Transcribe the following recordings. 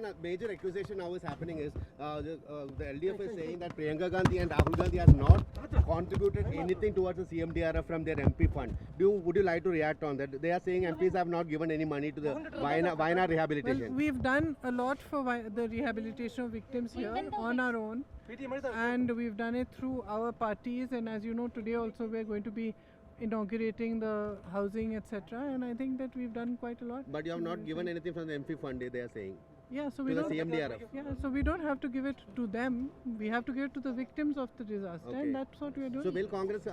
One major accusation now is happening is the LDF is saying that Priyanka Gandhi and Rahul Gandhi have not contributed anything towards the CMDRF from their MP fund. Would you like to react on that? They are saying MPs have not given any money to the Wayanad rehabilitation. Well, we've done a lot for the rehabilitation of victims here on our own, and we've done it through our parties. And as you know, today also we're going to be inaugurating the housing, etc. And I think that we've done quite a lot. But you have not given anything from the MP fund, they are saying. Yeah, so we To the don't. CMDRF. Yeah, so we don't have to give it to them. We have to give it to the victims of the disaster, Okay. and that's what we're doing. So will Congress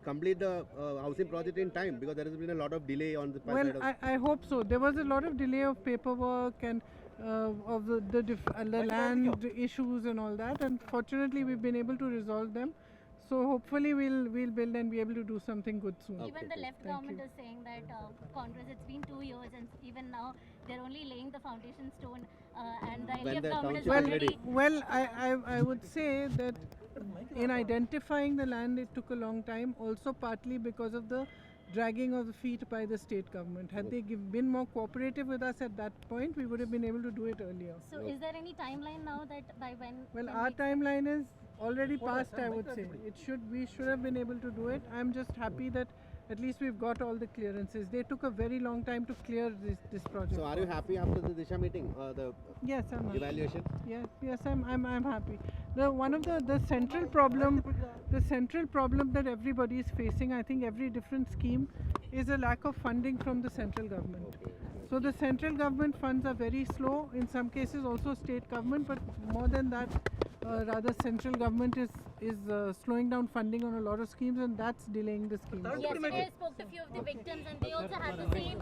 complete the housing project in time, because there has been a lot of delay on the Well, side of I hope so. There was a lot of delay of paperwork and of the land issues and all that, and fortunately we've been able to resolve them. So hopefully we'll build and be able to do something good soon. Okay. Even the left Thank government you. is saying that Congress, it's been 2 years and even now they're only laying the foundation stone and the When LDF the government is township is Well, ready. well, I would say that in identifying the land it took a long time, also partly because of the dragging of the feet by the state government. Had they been more cooperative with us at that point, we would have been able to do it earlier. So is there any timeline now that by when? Well, when our we- timeline is already passed, I would say. We should have been able to do it. I'm just happy that at least we've got all the clearances. They took a very long time to clear this project. So are you happy after the Disha meeting, the Yes, I'm happy. evaluation? Yes, I'm happy. One of the central problem that everybody is facing, I think every different scheme, is a lack of funding from the central government. So the central government funds are very slow. In some cases, also state government, but more than that, rather central government is slowing down funding on a lot of schemes, and that's delaying the schemes. Yesterday I spoke to a few of the victims and they also had the same.